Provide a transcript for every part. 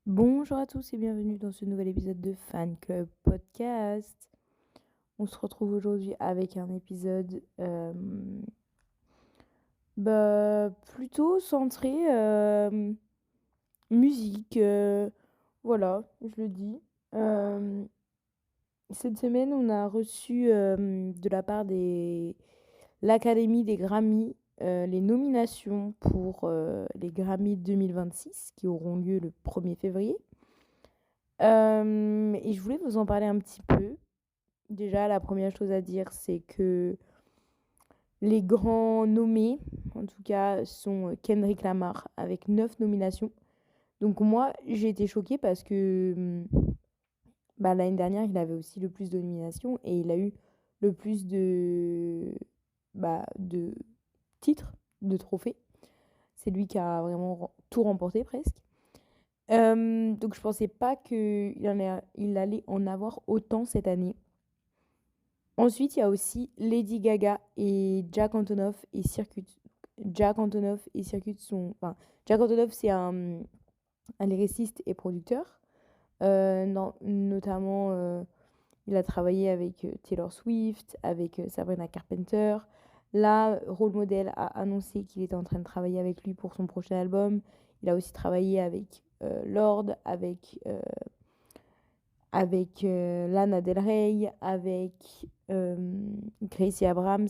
Bonjour à tous et bienvenue dans ce nouvel épisode de Fan Club Podcast. On se retrouve aujourd'hui avec un épisode plutôt centré musique. Voilà, je le dis. Euh, cette semaine, on a reçu de la part de l'Académie des Grammy les nominations pour les Grammy 2026 qui auront lieu le 1er février. Et je voulais vous en parler un petit peu. Déjà, la première chose à dire, c'est que les grands nommés, en tout cas, sont Kendrick Lamar avec 9 nominations. Donc moi, j'ai été choquée parce que l'année dernière, il avait aussi le plus de nominations et il a eu le plus de titres, de trophées. C'est lui qui a vraiment tout remporté presque. Donc je pensais pas il allait en avoir autant cette année. Ensuite, il y a aussi Lady Gaga et Jack Antonoff et Circuit. Jack Antonoff et Circuit sont... Enfin, Jack Antonoff, c'est un lyriciste et producteur. Notamment, il a travaillé avec Taylor Swift, avec Sabrina Carpenter. Là, Role Model a annoncé qu'il était en train de travailler avec lui pour son prochain album. Il a aussi travaillé avec Lorde, avec Lana Del Rey, avec Gracie Abrams.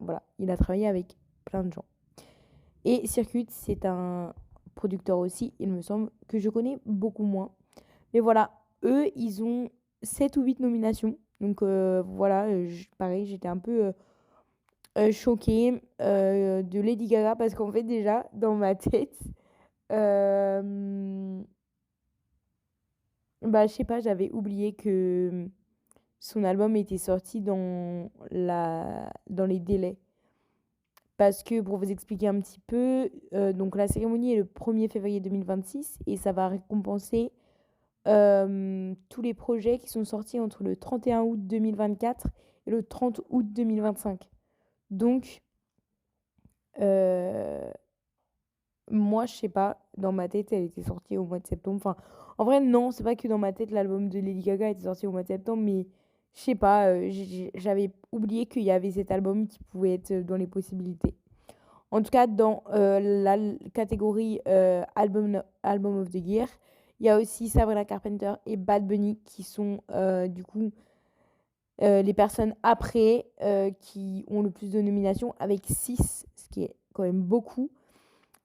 Voilà, il a travaillé avec plein de gens. Et Circuit, c'est un producteur aussi, il me semble, que je connais beaucoup moins. Mais voilà, eux, ils ont 7 ou 8 nominations. Donc voilà, pareil, j'étais un peu choquée de Lady Gaga parce qu'en fait, déjà, dans ma tête, je sais pas, j'avais oublié que son album était sorti dans les délais. Parce que pour vous expliquer un petit peu, donc la cérémonie est le 1er février 2026 et ça va récompenser tous les projets qui sont sortis entre le 31 août 2024 et le 30 août 2025. Donc, euh, moi, je sais pas, dans ma tête, elle était sortie au mois de septembre. Enfin, en vrai, non, c'est pas que dans ma tête, l'album de Lady Gaga était sorti au mois de septembre, mais je sais pas, j'avais oublié qu'il y avait cet album qui pouvait être dans les possibilités. En tout cas, dans la catégorie album of the Year, il y a aussi Sabrina Carpenter et Bad Bunny qui sont du coup les personnes après qui ont le plus de nominations avec 6, ce qui est quand même beaucoup.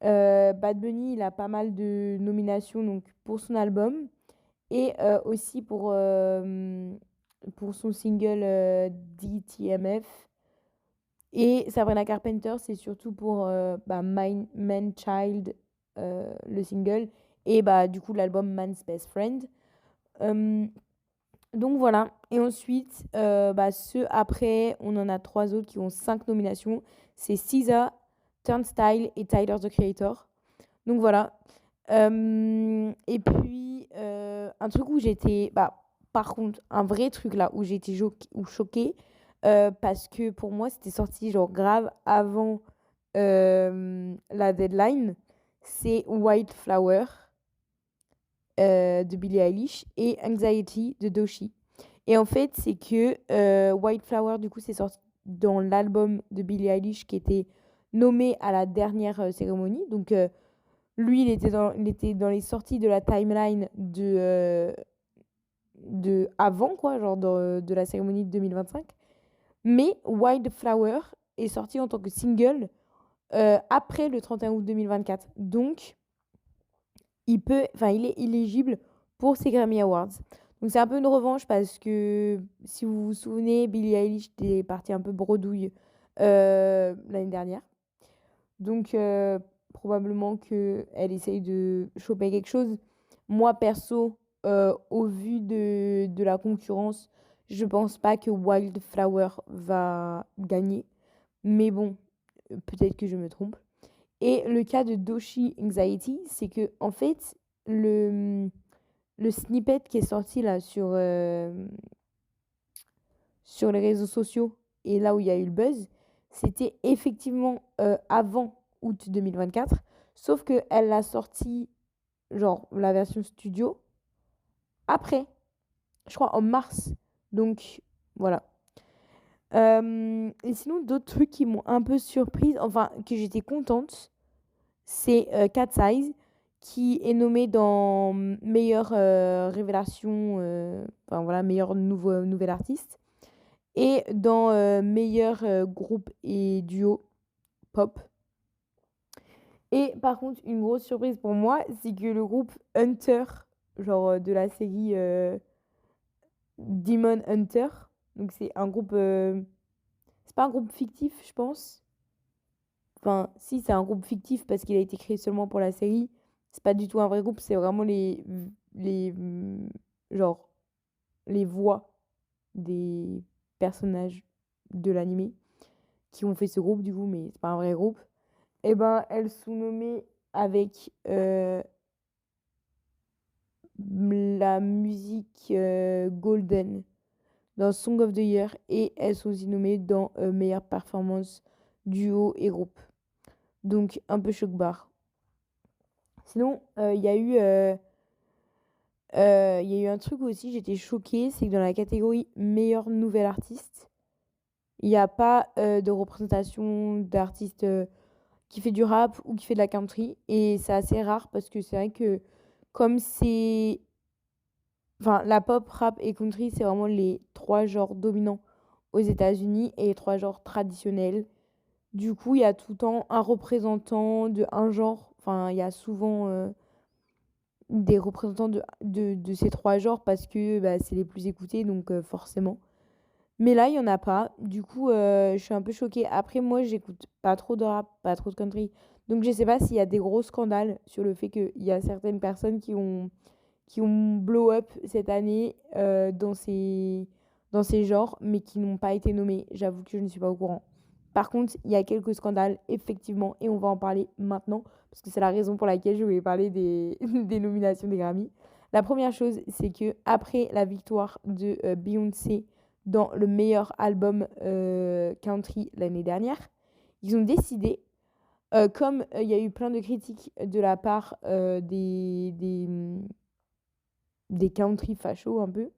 Bad Bunny, il a pas mal de nominations donc, pour son album et aussi pour son single DTMF. Et Sabrina Carpenter, c'est surtout pour Man Child, le single, et du coup l'album Man's Best Friend. Euh, donc voilà. Et ensuite, ceux après, on en a 3 autres qui ont 5 nominations. C'est SZA, Turnstile et Tyler, the Creator. Donc voilà. Et puis, un truc où j'étais... par contre, un vrai truc là, où j'ai été choquée, parce que pour moi, c'était sorti genre grave avant la deadline, c'est White Flower de Billie Eilish et Anxiety de Doechii. Et en fait, c'est que White Flower, du coup, c'est sorti dans l'album de Billie Eilish qui était nommé à la dernière cérémonie. Donc, lui, il était dans les sorties de la timeline de avant, quoi, genre de la cérémonie de 2025. Mais White Flower est sorti en tant que single après le 31 août 2024. Donc, il est éligible pour ces Grammy Awards. Donc c'est un peu une revanche parce que si vous vous souvenez, Billie Eilish était partie un peu bredouille l'année dernière. Donc probablement qu'elle essaye de choper quelque chose. Moi perso, au vu de la concurrence, je pense pas que Wildflower va gagner. Mais bon, peut-être que je me trompe. Et le cas de Doshi Anxiety, c'est que en fait, le snippet qui est sorti là sur les réseaux sociaux et là où il y a eu le buzz, c'était effectivement avant août 2024, sauf qu'elle l'a sorti genre la version studio, après, je crois en mars. Donc voilà. Et sinon, d'autres trucs qui m'ont un peu surprise, enfin que j'étais contente, c'est Cat's Eyes, qui est nommé dans meilleure révélation, enfin voilà, meilleur nouvel artiste, et dans meilleur groupe et duo pop. Et par contre, une grosse surprise pour moi, c'est que le groupe Hunter, genre de la série Demon Hunter, donc c'est un groupe, c'est pas un groupe fictif, je pense. Enfin, si, c'est un groupe fictif parce qu'il a été créé seulement pour la série. C'est pas du tout un vrai groupe, c'est vraiment les, genre, les voix des personnages de l'animé qui ont fait ce groupe, du coup, mais c'est pas un vrai groupe. Et ben, elles sont nommées avec la musique Golden dans Song of the Year et elles sont aussi nommées dans meilleure performance duo et groupe. Donc, un peu choc-barre. Sinon, il y a eu un truc aussi, j'étais choquée, c'est que dans la catégorie meilleur nouvel artiste, il n'y a pas de représentation d'artiste qui fait du rap ou qui fait de la country. Et c'est assez rare parce que c'est vrai que comme c'est... Enfin, la pop, rap et country, c'est vraiment les trois genres dominants aux États-Unis et les trois genres traditionnels. Du coup, il y a tout le temps un représentant de un genre. Enfin, il y a souvent des représentants de ces trois genres parce que bah, c'est les plus écoutés, donc forcément. Mais là, il n'y en a pas. Du coup, je suis un peu choquée. Après, moi, j'écoute pas trop de rap, pas trop de country. Donc, je sais pas s'il y a des gros scandales sur le fait qu'il y a certaines personnes qui ont blow up cette année dans ces genres, mais qui n'ont pas été nommés. J'avoue que je ne suis pas au courant. Par contre, il y a quelques scandales, effectivement, et on va en parler maintenant, parce que c'est la raison pour laquelle je voulais parler des, des nominations des Grammy. La première chose, c'est que après la victoire de Beyoncé dans le meilleur album country l'année dernière, ils ont décidé, comme il y a eu plein de critiques de la part des country fachos un peu,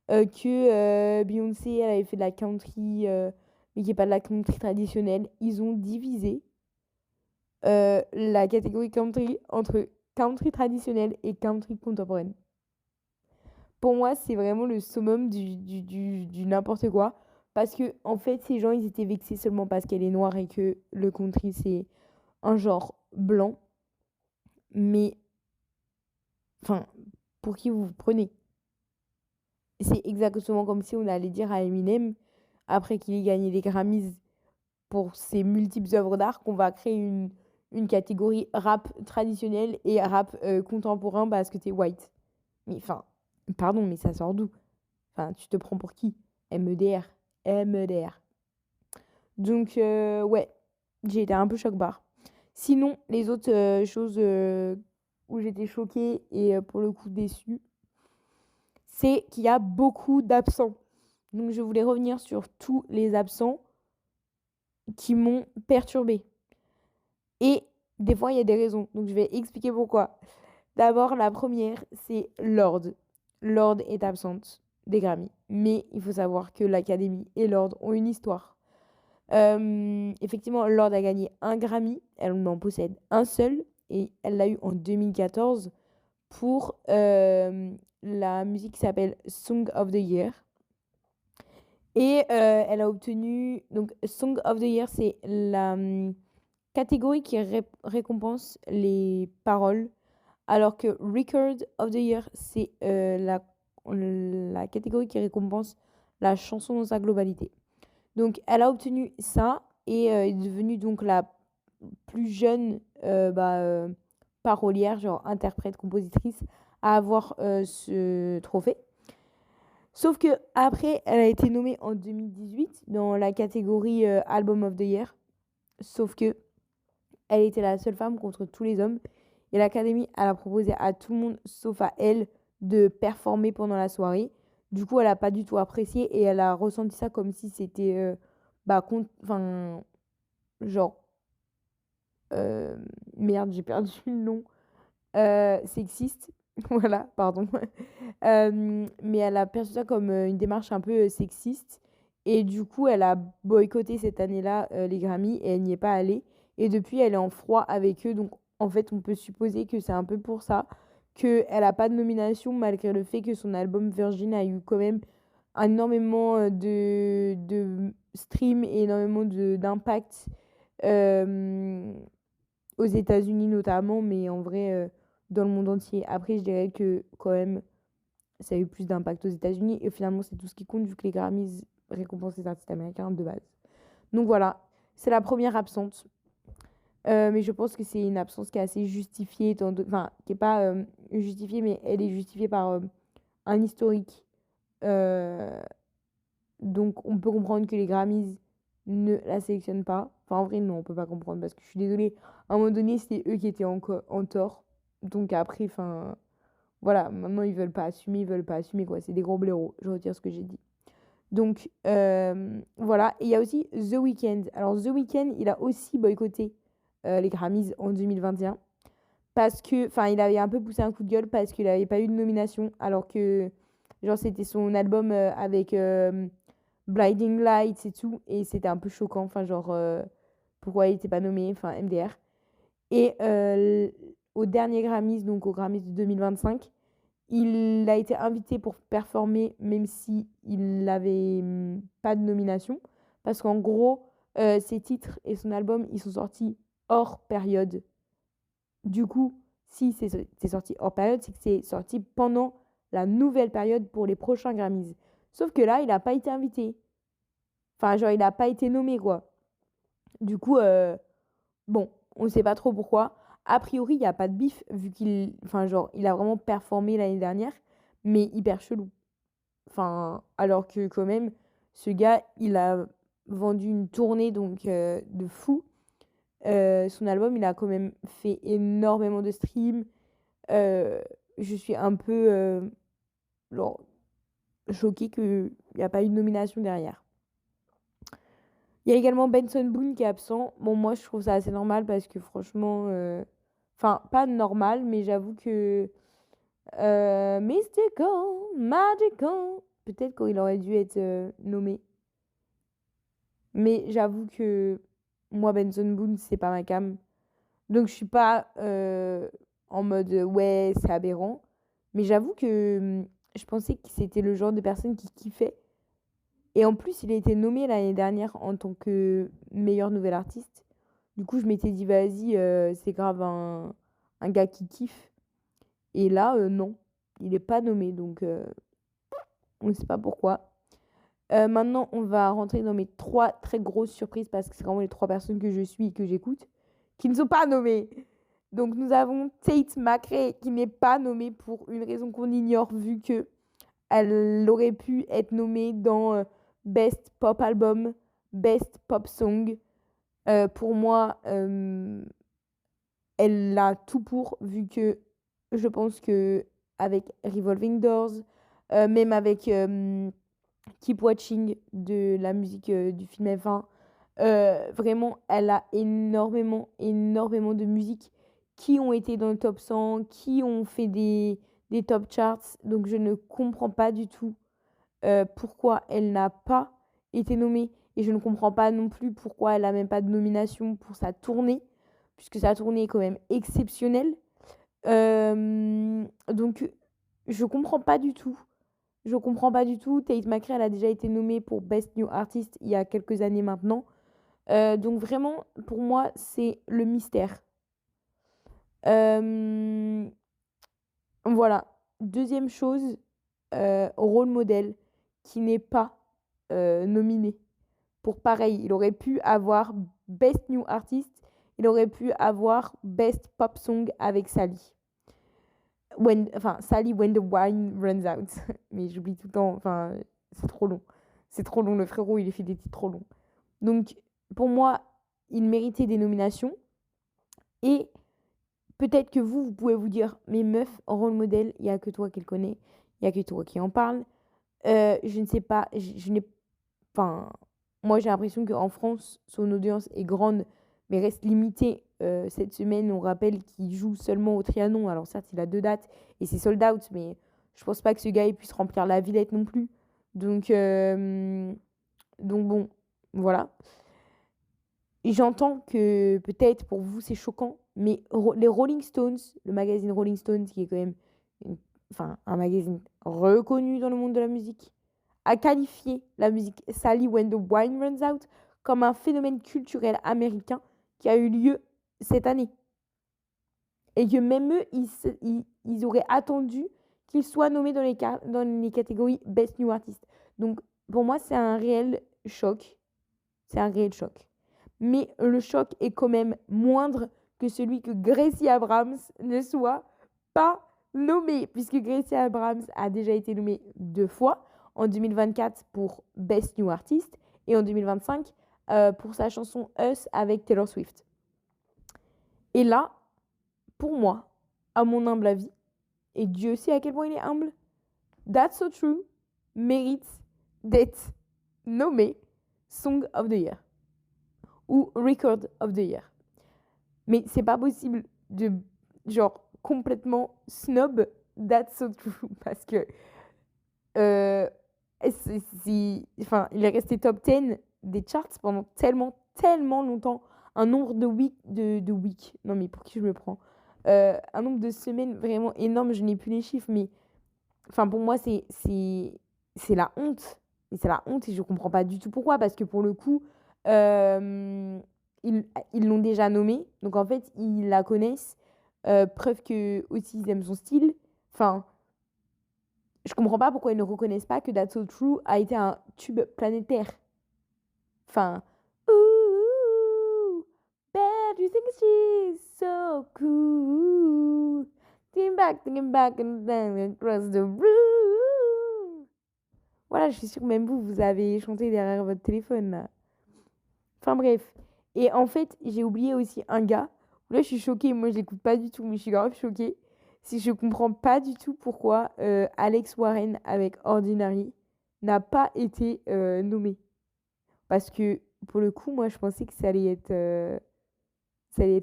que Beyoncé, elle avait fait de la country, mais qui n'est pas de la country traditionnelle. Ils ont divisé la catégorie country entre country traditionnelle et country contemporaine. Pour moi, c'est vraiment le summum du n'importe quoi. Parce que, en fait, ces gens, ils étaient vexés seulement parce qu'elle est noire et que le country, c'est un genre blanc. Mais, enfin, pour qui vous vous prenez? C'est exactement comme si on allait dire à Eminem, après qu'il ait gagné les Grammys pour ses multiples œuvres d'art, qu'on va créer une catégorie rap traditionnel et rap contemporain parce que t'es white. Mais enfin, pardon, mais ça sort d'où? Enfin, tu te prends pour qui? MEDR. MEDR. Donc, ouais, j'ai été un peu choc-barre. Sinon, les autres choses où j'étais choquée et pour le coup déçue, c'est qu'il y a beaucoup d'absents. Donc, je voulais revenir sur tous les absents qui m'ont perturbée. Et des fois, il y a des raisons. Donc, je vais expliquer pourquoi. D'abord, la première, c'est Lorde. Lorde est absente des Grammy. Mais il faut savoir que l'Académie et Lorde ont une histoire. Effectivement, Lorde a gagné un Grammy. Elle en possède un seul. Et elle l'a eu en 2014 pour la musique qui s'appelle Song of the Year. Et elle a obtenu... Donc, Song of the Year, c'est la catégorie qui récompense les paroles, alors que Record of the Year, c'est la catégorie qui récompense la chanson dans sa globalité. Donc, elle a obtenu ça et est devenue donc la plus jeune parolière, genre interprète, compositrice, à avoir ce trophée. Sauf que après, elle a été nommée en 2018 dans la catégorie Album of the Year. Sauf que elle était la seule femme contre tous les hommes. Et l'Académie, elle a proposé à tout le monde, sauf à elle, de performer pendant la soirée. Du coup, elle n'a pas du tout apprécié et elle a ressenti ça comme si c'était... genre... merde, j'ai perdu le nom. sexiste. Voilà, pardon. Mais elle a perçu ça comme une démarche un peu sexiste. Et du coup, elle a boycotté cette année-là les Grammys et elle n'y est pas allée. Et depuis, elle est en froid avec eux. Donc, en fait, on peut supposer que c'est un peu pour ça qu'elle n'a pas de nomination, malgré le fait que son album Virgin a eu quand même énormément de streams et énormément d'impact euh, aux États-Unis notamment, mais en vrai, dans le monde entier. Après, je dirais que quand même, ça a eu plus d'impact aux États-Unis. Et finalement, c'est tout ce qui compte vu que les Grammys récompensent les artistes américains de base. Donc voilà, c'est la première absente. Mais je pense que c'est une absence qui est assez justifiée, enfin, qui n'est pas justifiée, mais elle est justifiée par un historique. Euh, donc on peut comprendre que les Grammys ne la sélectionnent pas. Enfin, en vrai, non, on peut pas comprendre parce que je suis désolée. À un moment donné, c'était eux qui étaient en tort. Donc après, enfin, voilà, maintenant ils veulent pas assumer quoi. C'est des gros blaireaux. Je retire ce que j'ai dit. Donc voilà. Et il y a aussi The Weeknd. Alors The Weeknd, il a aussi boycotté les Grammys en 2021 parce que, enfin, il avait un peu poussé un coup de gueule parce qu'il n'avait pas eu de nomination alors que, genre, c'était son album avec Blinding Lights et tout, et c'était un peu choquant, enfin, genre, pourquoi il n'était pas nommé, enfin, MDR. Et au dernier Grammys, donc au Grammys de 2025, il a été invité pour performer, même si il n'avait pas de nomination, parce qu'en gros, ses titres et son album, ils sont sortis hors période. Du coup, si c'est sorti hors période, c'est que c'est sorti pendant la nouvelle période pour les prochains Grammys. Sauf que là, il n'a pas été invité. Enfin, genre, il n'a pas été nommé, quoi. Du coup, bon, on ne sait pas trop pourquoi. A priori, il n'y a pas de bif, vu qu'il... Enfin, genre, il a vraiment performé l'année dernière, mais hyper chelou. Enfin, alors que quand même, ce gars, il a vendu une tournée, donc, de fou. Son album, il a quand même fait énormément de streams. Je suis un peu genre, choquée qu'il n'y a pas eu de nomination derrière. Il y a également Benson Boone qui est absent. Bon, moi, je trouve ça assez normal parce que franchement, enfin, pas normal, mais j'avoue que Mystical, Magical, peut-être qu'il aurait dû être nommé. Mais j'avoue que moi, Benson Boone, c'est pas ma came. Donc, je suis pas en mode ouais, c'est aberrant. Mais j'avoue que je pensais que c'était le genre de personne qui kiffait. Et en plus, il a été nommé l'année dernière en tant que meilleur nouvel artiste. Du coup, je m'étais dit, vas-y, c'est grave un gars qui kiffe. Et là, non, il n'est pas nommé. Donc, on ne sait pas pourquoi. Maintenant, on va rentrer dans mes 3 très grosses surprises parce que c'est vraiment les 3 personnes que je suis et que j'écoute qui ne sont pas nommées. Donc, nous avons Tate McRae qui n'est pas nommée pour une raison qu'on ignore vu que elle aurait pu être nommée dans Best Pop Album, Best Pop Song. Pour moi, elle a tout pour, vu que je pense que avec Revolving Doors, même avec Keep Watching de la musique du film F1, vraiment, elle a énormément, énormément de musiques qui ont été dans le top 100, qui ont fait des top charts. Donc, je ne comprends pas du tout pourquoi elle n'a pas été nommée. Et je ne comprends pas non plus pourquoi elle n'a même pas de nomination pour sa tournée, puisque sa tournée est quand même exceptionnelle. Donc, je comprends pas du tout. Je comprends pas du tout. Tate McRae, elle a déjà été nommée pour Best New Artist il y a quelques années maintenant. Donc, vraiment, pour moi, c'est le mystère. Voilà. Deuxième chose, rôle modèle qui n'est pas nominé. Pour pareil, il aurait pu avoir Best New Artist, il aurait pu avoir Best Pop Song avec Sally. Sally When the Wine Runs Out. Mais j'oublie tout le temps, enfin, c'est trop long. C'est trop long, le frérot, il a fait des titres trop longs. Donc, pour moi, il méritait des nominations. Et peut-être que vous pouvez vous dire, mais meuf, rôle modèle, il n'y a que toi qui le connais, il n'y a que toi qui en parle. Je ne sais pas, je n'ai... Enfin, moi j'ai l'impression qu'en France, son audience est grande, mais reste limitée cette semaine, on rappelle qu'il joue seulement au Trianon. Alors certes, il a 2 dates et c'est sold out, mais je pense pas que ce gars il puisse remplir la Villette non plus. Donc bon, voilà. Et j'entends que peut-être pour vous c'est choquant, mais les Rolling Stones, le magazine Rolling Stones, qui est quand même un magazine reconnu dans le monde de la musique, a qualifié la musique Sally When the Wine Runs Out comme un phénomène culturel américain qui a eu lieu cette année. Et que même eux, ils auraient attendu qu'il soit nommé dans les catégories Best New Artist. Donc pour moi, c'est un réel choc. C'est un réel choc. Mais le choc est quand même moindre que celui que Gracie Abrams ne soit pas nommée, puisque Gracie Abrams a déjà été nommée 2 fois, en 2024 pour Best New Artist et en 2025 pour sa chanson Us avec Taylor Swift. Et là, pour moi, à mon humble avis, et Dieu sait à quel point il est humble, That's So True mérite d'être nommé Song of the Year ou Record of the Year. Mais c'est pas possible de complètement snob That's So True parce que il est resté top 10 des charts pendant tellement longtemps. Un nombre de week. Non mais pour qui je me prends un nombre de semaines vraiment énorme. Je n'ai plus les chiffres, mais pour moi c'est la honte. Et c'est la honte et je comprends pas du tout pourquoi. Parce que pour le coup, ils l'ont déjà nommé. Donc en fait, ils la connaissent. Preuve que aussi ils aiment son style. Je comprends pas pourquoi ils ne reconnaissent pas que That's So True a été un tube planétaire. Ooh, bad, you think she's so cool. Thinking back, and then across the room. Voilà, je suis sûre que même vous avez chanté derrière votre téléphone, là. Bref. Et en fait, j'ai oublié aussi un gars. Là, je suis choquée. Moi, je l'écoute pas du tout, mais je suis grave choquée. Si je comprends pas du tout pourquoi Alex Warren avec Ordinary n'a pas été nommé. Parce que pour le coup, moi je pensais que ça allait être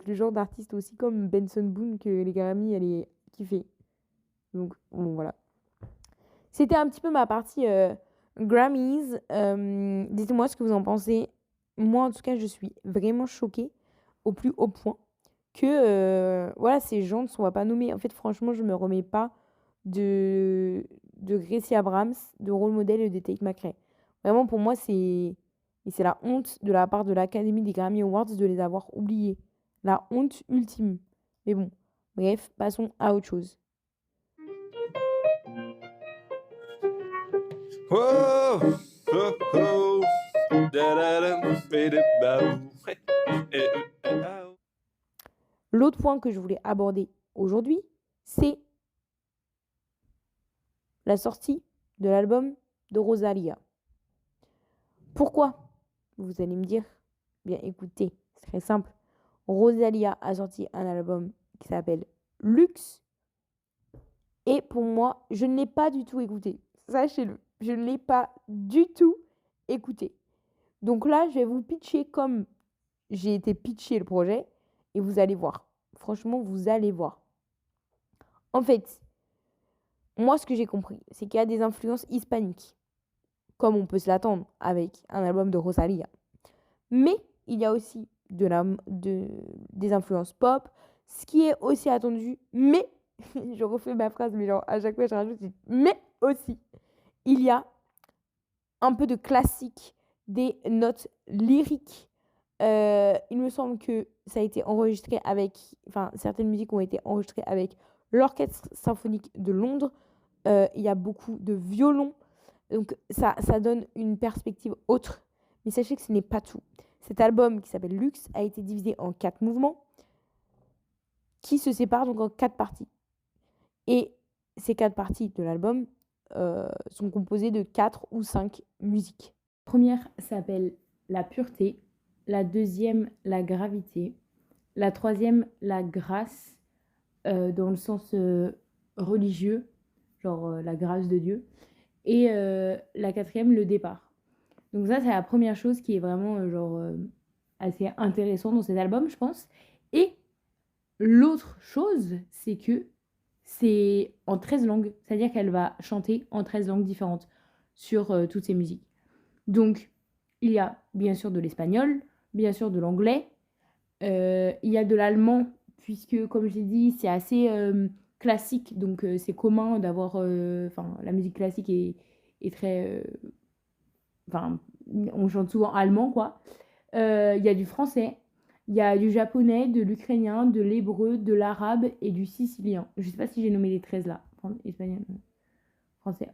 le genre d'artiste aussi comme Benson Boone que les Grammy allaient kiffer. Donc bon voilà. C'était un petit peu ma partie Grammys. Dites-moi ce que vous en pensez. Moi en tout cas, je suis vraiment choquée au plus haut point que ces gens ne sont pas nommés. En fait, franchement, je me remets pas de Gracie Abrams, de rôle modèle et de Tate McRae. Vraiment, pour moi, c'est la honte de la part de l'Académie des Grammy Awards de les avoir oubliés. La honte ultime. Mais bon, bref, passons à autre chose. Whoa, oh, oh. L'autre point que je voulais aborder aujourd'hui, c'est la sortie de l'album de Rosalia. Pourquoi ? Vous allez me dire. Bien écoutez, c'est très simple. Rosalia a sorti un album qui s'appelle Luxe. Et pour moi, je ne l'ai pas du tout écouté. Sachez-le, je ne l'ai pas du tout écouté. Donc là, je vais vous pitcher comme j'ai été pitché le projet. Et vous allez voir. Franchement, vous allez voir. En fait, moi, ce que j'ai compris, c'est qu'il y a des influences hispaniques. Comme on peut se l'attendre avec un album de Rosalia. Mais il y a aussi des influences pop, ce qui est aussi attendu, mais, je refais ma phrase, mais à chaque fois je rajoute, mais aussi, il y a un peu de classique, des notes lyriques. Il me semble que ça a été enregistré certaines musiques ont été enregistrées avec l'Orchestre Symphonique de Londres. Il y a beaucoup de violons. Donc ça donne une perspective autre. Mais sachez que ce n'est pas tout. Cet album qui s'appelle Luxe a été divisé en 4 mouvements qui se séparent donc en 4 parties. Et ces 4 parties de l'album sont composées de 4 ou 5 musiques. La première s'appelle La pureté, la deuxième la gravité, la troisième la grâce dans le sens religieux, genre la grâce de Dieu. Et la quatrième, le départ. Donc ça, c'est la première chose qui est vraiment assez intéressant dans cet album, je pense. Et l'autre chose, c'est que c'est en 13 langues. C'est-à-dire qu'elle va chanter en 13 langues différentes sur toutes ses musiques. Donc, il y a bien sûr de l'espagnol, bien sûr de l'anglais, il y a de l'allemand, puisque, comme j'ai dit, c'est assez classique, donc c'est commun d'avoir... Enfin, la musique classique est très... Enfin, on chante souvent allemand, quoi. Il y a du français, il y a du japonais, de l'ukrainien, de l'hébreu, de l'arabe et du sicilien. Je sais pas si j'ai nommé les 13 là. Espagnol, français,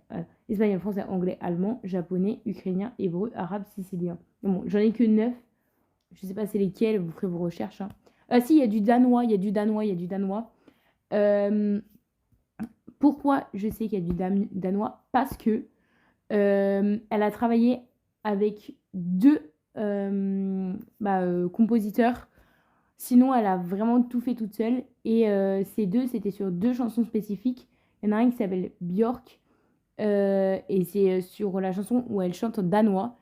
espagnol, français, anglais, allemand, japonais, ukrainien, hébreu, arabe, sicilien. Bon, j'en ai que 9. Je sais pas c'est lesquels, vous ferez vos recherches. Hein. Si, il y a du danois, il y a du danois, il y a du danois. Pourquoi je sais qu'il y a du danois? Parce que elle a travaillé avec deux compositeurs. Sinon, elle a vraiment tout fait toute seule. Et ces deux, c'était sur deux chansons spécifiques. Il y en a un qui s'appelle Björk. Et c'est sur la chanson où elle chante en danois.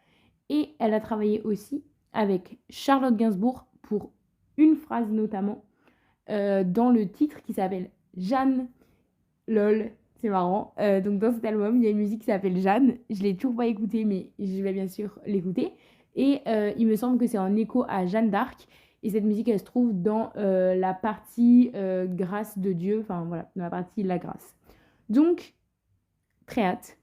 Et elle a travaillé aussi avec Charlotte Gainsbourg pour une phrase notamment dans le titre qui s'appelle Jeanne. Lol, c'est marrant. Donc dans cet album, il y a une musique qui s'appelle Jeanne. Je l'ai toujours pas écoutée, mais je vais bien sûr l'écouter. Et il me semble que c'est en écho à Jeanne d'Arc. Et cette musique, elle se trouve dans la partie grâce de Dieu. Enfin voilà, dans la partie la grâce. Donc, très hâte,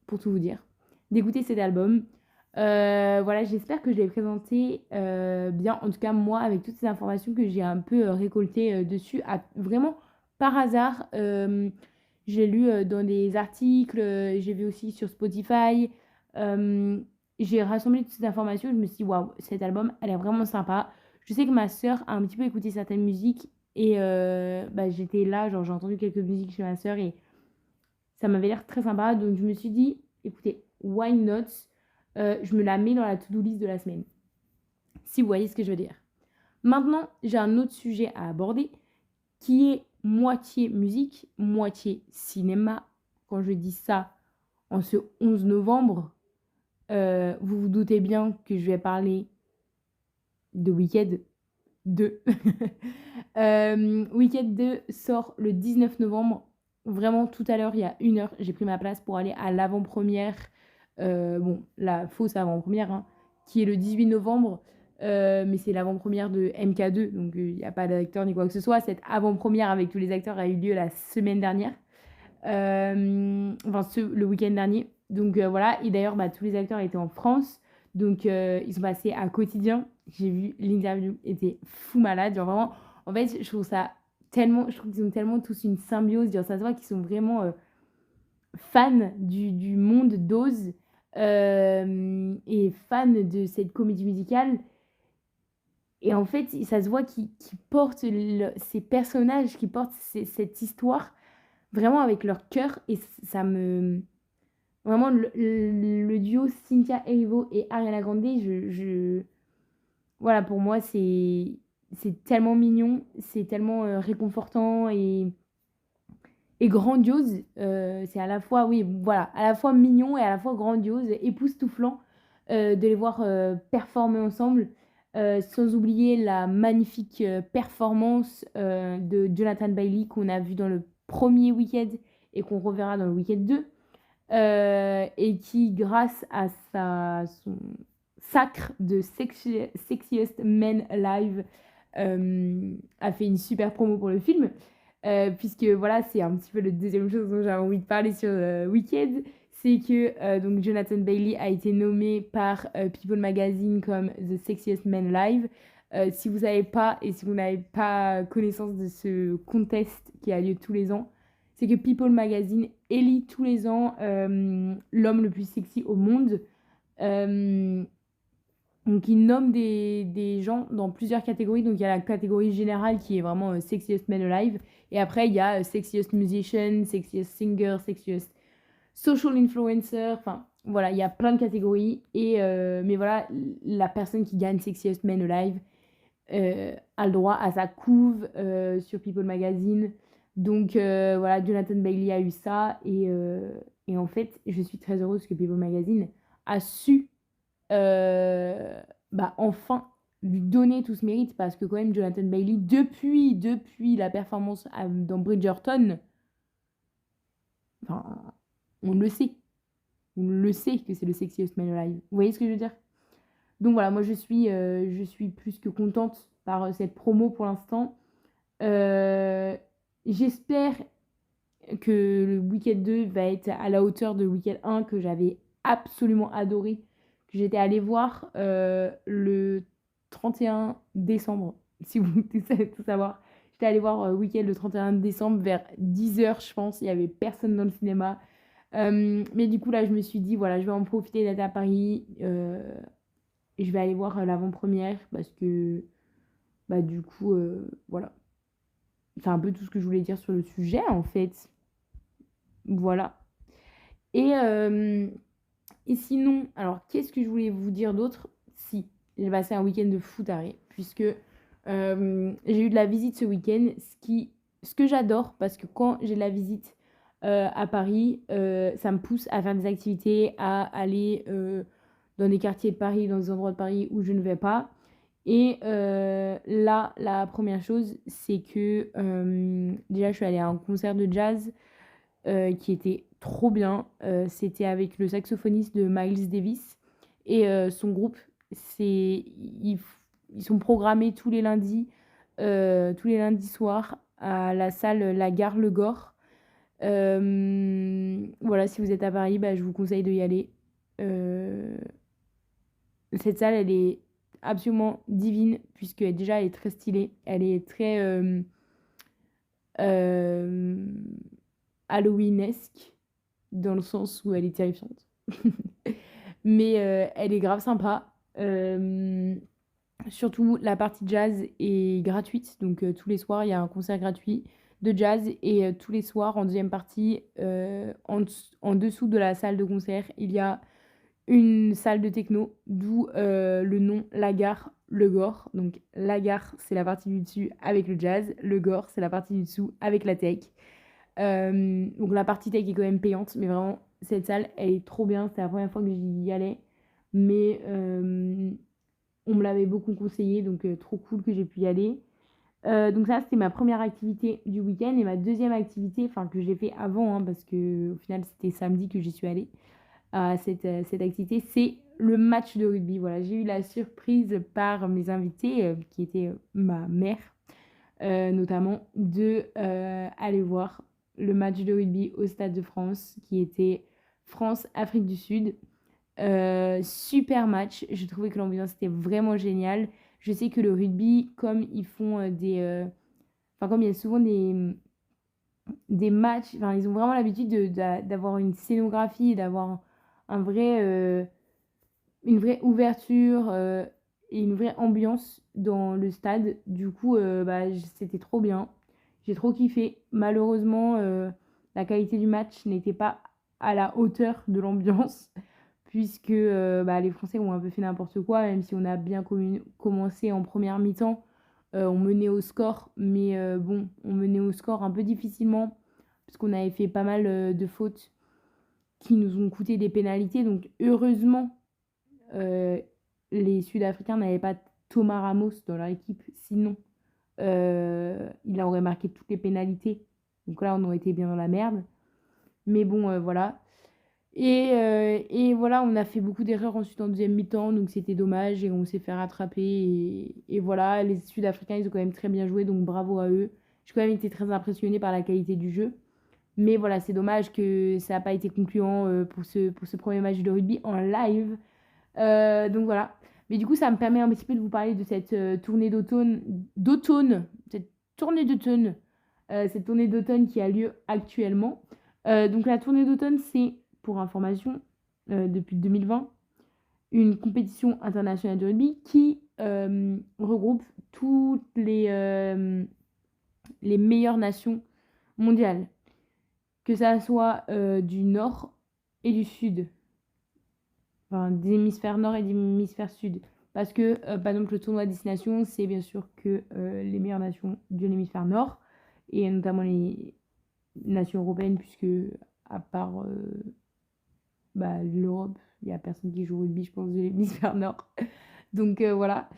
pour tout vous dire, d'écouter cet album. Voilà, j'espère que je l'ai présenté bien. En tout cas, moi, avec toutes ces informations que j'ai un peu récoltées dessus, vraiment par hasard. J'ai lu dans des articles, j'ai vu aussi sur Spotify. J'ai rassemblé toutes ces informations. Je me suis dit, waouh, cet album, elle est vraiment sympa. Je sais que ma sœur a un petit peu écouté certaines musiques et j'étais là, genre j'ai entendu quelques musiques chez ma sœur et ça m'avait l'air très sympa. Donc je me suis dit, écoutez, why not? Je me la mets dans la to-do list de la semaine. Si vous voyez ce que je veux dire. Maintenant, j'ai un autre sujet à aborder qui est moitié musique, moitié cinéma. Quand je dis ça, en ce 11 novembre, vous vous doutez bien que je vais parler de Wicked 2. Wicked 2 sort le 19 novembre. Vraiment, tout à l'heure, il y a 1 heure, j'ai pris ma place pour aller à l'avant-première. La fausse avant-première, hein, qui est le 18 novembre. Mais c'est l'avant-première de MK2, donc il n'y a pas d'acteur ni quoi que ce soit. Cette avant-première avec tous les acteurs a eu lieu la semaine dernière. Le week-end dernier. Donc voilà, et d'ailleurs, tous les acteurs étaient en France. Donc ils sont passés à Quotidien. J'ai vu l'interview, était fou malade. Genre vraiment, en fait, je trouve ça tellement, je trouve qu'ils ont tellement tous une symbiose. Genre, ça se voit qu'ils sont vraiment fans du monde d'Oz et fans de cette comédie musicale. Et en fait, ça se voit qu'ils portent ces personnages, qui portent cette histoire vraiment avec leur cœur. Et ça me... Vraiment, le duo Cynthia Erivo et Ariana Grande, voilà, pour moi, c'est tellement mignon, c'est tellement réconfortant et grandiose. C'est à la fois, oui, voilà, à la fois mignon et à la fois grandiose, époustouflant de les voir performer ensemble. Sans oublier la magnifique performance de Jonathan Bailey qu'on a vu dans le premier week-end et qu'on reverra dans le week-end 2. Et qui, grâce à son sacre de Sexiest Men Alive, a fait une super promo pour le film. Puisque voilà, c'est un petit peu la deuxième chose dont j'avais envie de parler sur Wicked, c'est que donc Jonathan Bailey a été nommé par People Magazine comme The Sexiest Man Alive. Si vous savez pas et si vous n'avez pas connaissance de ce contest qui a lieu tous les ans, c'est que People Magazine élit tous les ans l'homme le plus sexy au monde. Donc, ils nomment des gens dans plusieurs catégories. Donc, il y a la catégorie générale qui est vraiment Sexiest Man Alive. Et après, il y a Sexiest Musician, Sexiest Singer, Sexiest Social Influencer. Enfin, voilà, il y a plein de catégories. Mais voilà, la personne qui gagne Sexiest Man Alive a le droit à sa couve sur People Magazine. Donc, voilà, Jonathan Bailey a eu ça. Et en fait, je suis très heureuse que People Magazine a su enfin lui donner tout ce mérite parce que quand même Jonathan Bailey, depuis la performance dans Bridgerton, enfin, on le sait. On le sait que c'est le sexiest man alive. Vous voyez ce que je veux dire? Donc voilà, moi je suis plus que contente par cette promo pour l'instant. J'espère que le Weekend 2 va être à la hauteur de Weekend 1 que j'avais absolument adoré, que j'étais allée voir le 31 décembre, si vous voulez tout savoir. J'étais allée voir Weekend le 31 décembre vers 10h, je pense. Il n'y avait personne dans le cinéma. Mais du coup, là, je me suis dit, voilà, je vais en profiter d'être à Paris. Et je vais aller voir l'avant-première parce que, bah, du coup, voilà. C'est un peu tout ce que je voulais dire sur le sujet, en fait. Voilà. Et sinon, alors, qu'est-ce que je voulais vous dire d'autre? Si, j'ai passé un week-end de fou taré, puisque j'ai eu de la visite ce week-end, ce que j'adore, parce que quand j'ai de la visite à Paris, ça me pousse à faire des activités, à aller dans des quartiers de Paris, dans des endroits de Paris où je ne vais pas. Et là, la première chose, c'est que déjà, je suis allée à un concert de jazz qui était trop bien. C'était avec le saxophoniste de Miles Davis et son groupe. Ils sont programmés tous les lundis soirs à la salle La Gare Le Gore. Voilà, si vous êtes à Paris, bah, je vous conseille d'y aller. Cette salle, elle est absolument divine, puisque déjà, elle est très stylée. Elle est très Halloweenesque, dans le sens où elle est terrifiante. Mais elle est grave sympa. Surtout, la partie jazz est gratuite. Donc, tous les soirs, il y a un concert gratuit de jazz. Et tous les soirs, en deuxième partie, en dessous de la salle de concert, il y a une salle de techno, d'où le nom La Gare Le Gore. Donc La Gare, c'est la partie du dessus avec le jazz, le Gore, c'est la partie du dessous avec la tech. Donc la partie tech est quand même payante, mais vraiment, cette salle, elle est trop bien. C'était la première fois que j'y allais, mais on me l'avait beaucoup conseillé, donc trop cool que j'ai pu y aller. Donc ça, c'était ma première activité du week-end. Et ma deuxième activité, enfin que j'ai fait avant, hein, parce que au final, c'était samedi que j'y suis allée à cette activité, c'est le match de rugby. Voilà, j'ai eu la surprise par mes invités, qui étaient ma mère, notamment, de aller voir le match de rugby au Stade de France, qui était France-Afrique du Sud. Super match, je trouvais que l'ambiance était vraiment géniale. Je sais que le rugby, comme ils font enfin, comme il y a souvent des matchs, enfin, ils ont vraiment l'habitude d'avoir une scénographie, d'avoir un vrai, une vraie ouverture et une vraie ambiance dans le stade. Du coup, bah, c'était trop bien. J'ai trop kiffé. Malheureusement, la qualité du match n'était pas à la hauteur de l'ambiance, puisque bah, les Français ont un peu fait n'importe quoi, même si on a bien commencé en première mi-temps. On menait au score, mais bon, on menait au score un peu difficilement, parce qu'on avait fait pas mal de fautes qui nous ont coûté des pénalités. Donc heureusement, euh, les Sud-Africains n'avaient pas Thomas Ramos dans leur équipe, sinon il aurait marqué toutes les pénalités. Donc là, on aurait été bien dans la merde. Mais bon, voilà. Et voilà, on a fait beaucoup d'erreurs ensuite en deuxième mi-temps, donc c'était dommage et on s'est fait rattraper. Et voilà, les Sud-Africains, ils ont quand même très bien joué, donc bravo à eux. J'ai quand même été très impressionnée par la qualité du jeu. Mais voilà, c'est dommage que ça n'a pas été concluant pour ce premier match de rugby en live. Donc voilà. Mais du coup, ça me permet un petit peu de vous parler de cette tournée cette tournée d'automne qui a lieu actuellement. Donc la tournée d'automne, c'est, pour information, depuis 2020, une compétition internationale de rugby qui regroupe toutes les meilleures nations mondiales, que ça soit du nord et du sud, enfin, des hémisphères nord et des hémisphères sud. Parce que, par exemple, le tournoi Destination, c'est bien sûr que les meilleures nations de l'hémisphère nord, et notamment les nations européennes, puisque à part bah, l'Europe, il n'y a personne qui joue au rugby, je pense, de l'hémisphère nord. Donc voilà.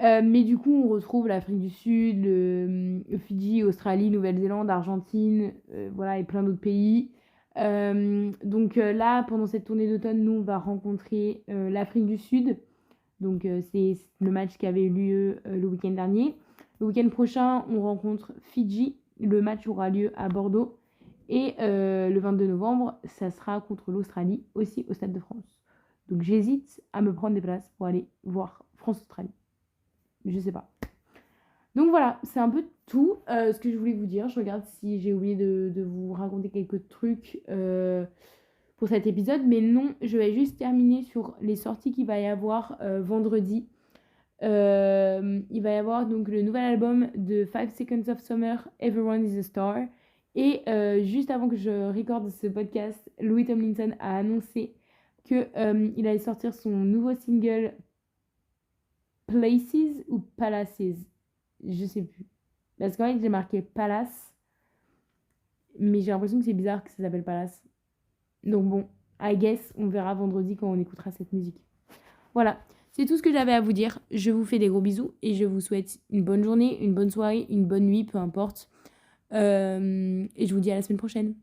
Mais du coup, on retrouve l'Afrique du Sud, le Fidji, Australie, Nouvelle-Zélande, Argentine, voilà, et plein d'autres pays. Donc là, pendant cette tournée d'automne, nous, on va rencontrer l'Afrique du Sud. Donc c'est le match qui avait eu lieu le week-end dernier. Le week-end prochain, on rencontre Fidji. Le match aura lieu à Bordeaux. Et le 22 novembre, ça sera contre l'Australie, aussi au Stade de France. Donc j'hésite à me prendre des places pour aller voir France-Australie. Je sais pas. Donc voilà, c'est un peu tout ce que je voulais vous dire. Je regarde si j'ai oublié de vous raconter quelques trucs pour cet épisode. Mais non, je vais juste terminer sur les sorties qu'il va y avoir vendredi. Il va y avoir donc le nouvel album de 5 Seconds of Summer, Everyone is a Star. Et juste avant que je recorde ce podcast, Louis Tomlinson a annoncé qu'il allait sortir son nouveau single Places ou Palaces, je sais plus. Parce qu'en fait, j'ai marqué Palace, mais j'ai l'impression que c'est bizarre que ça s'appelle Palace. Donc bon, I guess, on verra vendredi quand on écoutera cette musique. Voilà, c'est tout ce que j'avais à vous dire. Je vous fais des gros bisous et je vous souhaite une bonne journée, une bonne soirée, une bonne nuit, peu importe. Et je vous dis à la semaine prochaine.